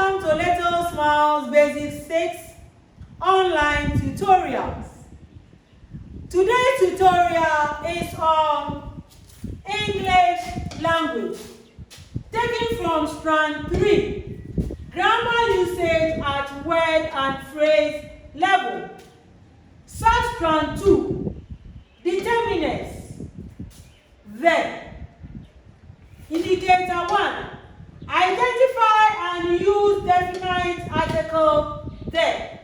Welcome to Little Smiles Basic 6 online tutorials. Today's tutorial is on English language, taken from strand 3, grammar usage at word and phrase level. Substrand 2, determinants. The. Indicator 1, identify and use definite article the.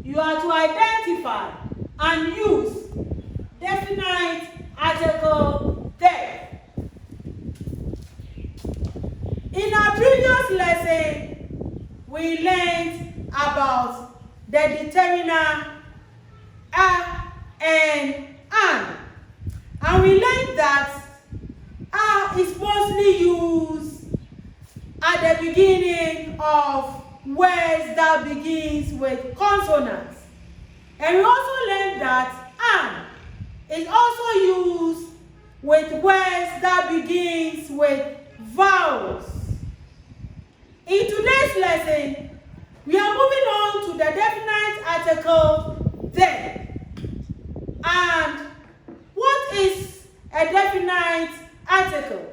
You are to identify and use definite article the. In our previous lesson, we learned about the determiner a and an. And we learned that a is mostly used at the beginning of words that begins with consonants. And we also learned that an is also used with words that begins with vowels. In today's lesson, we are moving on to the definite article the. And what is a definite article?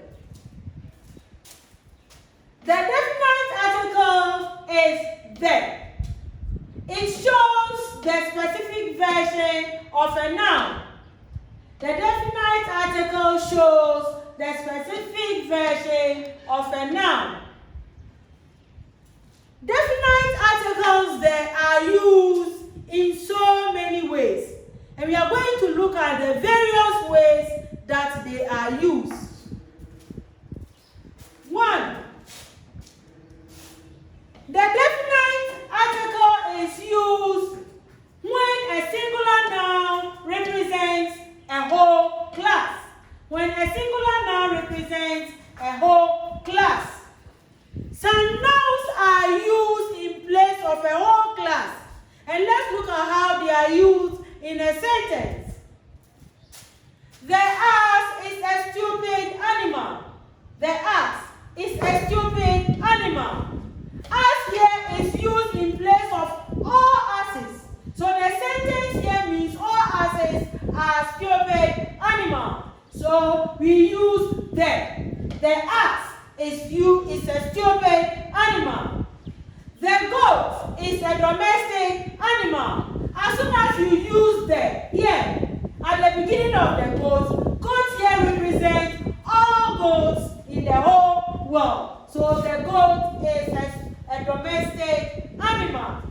The definite article is the. It shows the specific version of a noun. The definite article shows the specific version of a noun. Definite articles there are used in so many ways, and we are going to look at the various ways that they are used. 1. The definite article is used when a singular noun represents a whole class. When a singular noun represents a whole class. Some nouns are used in place of a whole class. And let's look at how they are used in a sentence. The ass is a stupid animal. The ass is a stupid animal. Ass here is used in place of all asses. So the sentence here means all asses are stupid animal. So we use the. The ass is a stupid animal. The goat is a domestic animal. As soon as you use the here at the beginning of the goat here represents all goats in the whole world. So the goat is a domestic animal.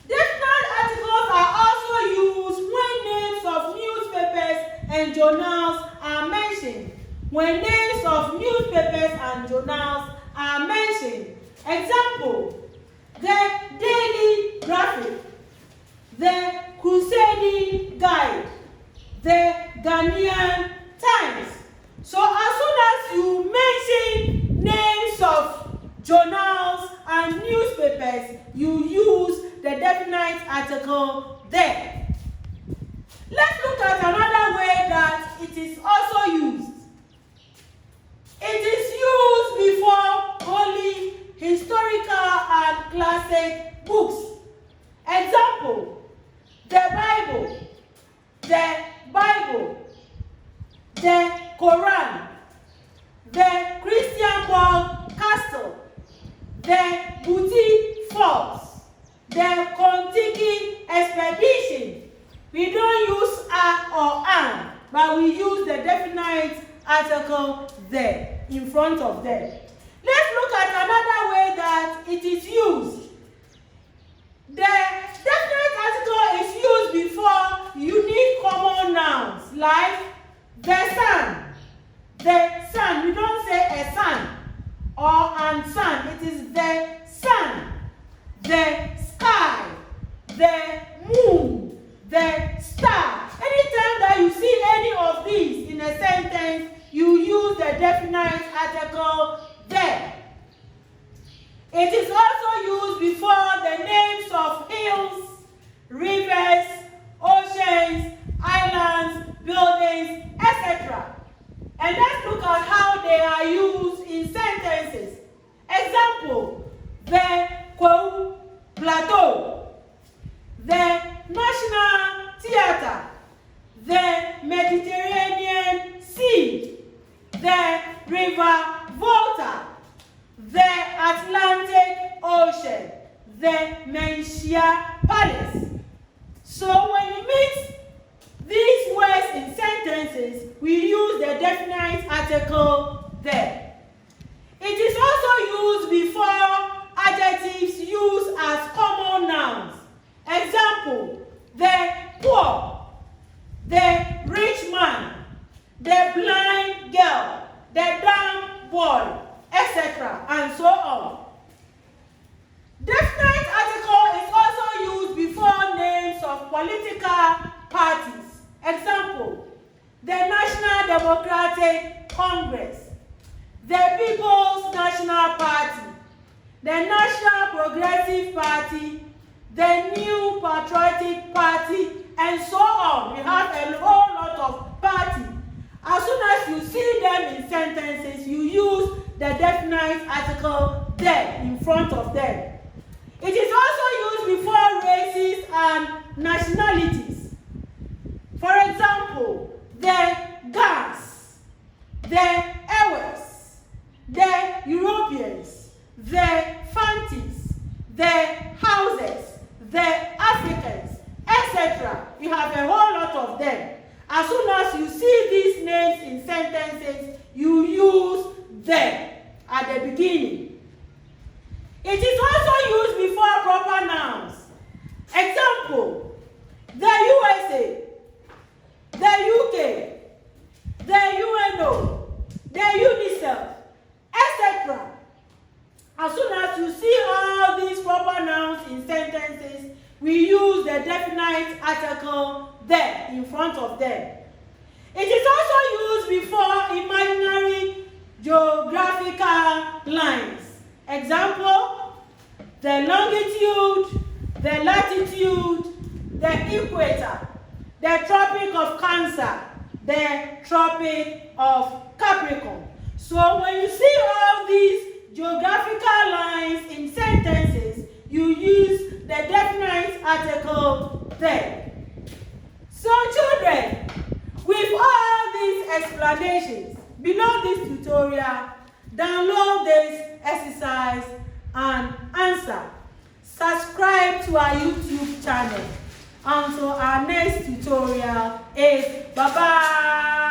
Definite articles are also used when names of newspapers and journals are mentioned. When names of newspapers and journals are mentioned. Example, the Daily Graphic, the Crusading Guide, the Ghanaian Times. So as soon as you mention names of journals and newspapers, you use the definite article there. Let's look at another way that it is also used. It is used before only historical and classic books. Example, the Bible, the Quran, the Christian Book Castle, the Boutique Falls, the Kontiki Expedition. We don't use a or an, but we use the definite article there in front of them. Let's look at another way that it is used. The definite article is used before unique common nouns like the sun. The sun, we don't say a sun or an sun. It is the sun, the sky, the moon, the star. Anytime that you see any of these in a sentence, you use the definite article there. It is also used before the names of hills, rivers, oceans, islands, buildings, etc. And let's look at how they are used in sentences. Example, River Volta, the Atlantic Ocean, the Menchia Palace. So when you mix these words in sentences, we use the definite article there. It is also used before adjectives used as common nouns. Example, the poor, the rich man, the blind girl, the dumb boy, etc. and so on. Definite article is also used before names of political parties. Example, the National Democratic Congress, the People's National Party, the National Progressive Party, the New Patriotic Party, and so on. We have a whole lot of parties. As soon as you see them in sentences, you use the definite article there in front of them. It is also used before races and nationalities. For example, the Gans, the Ewes, the Europeans, the Fantis, the Houses, the Africans, etc. We have a whole lot of them. As soon as you see these names in sentences, you use them at the beginning. It is also used before proper nouns. Example, the USA, the UK, the UNO, the UNICEF, etc. As soon as you see all these proper nouns in sentences, we use the definite article there in front of them. It is also used before imaginary geographical lines. Example, the longitude, the latitude, the equator, the Tropic of Cancer, the Tropic of Capricorn. So when you see all these geographical lines in sentences, you use the definite article there. So children, with all these explanations, below this tutorial, download this exercise and answer. Subscribe to our YouTube channel. Until our next tutorial is bye-bye.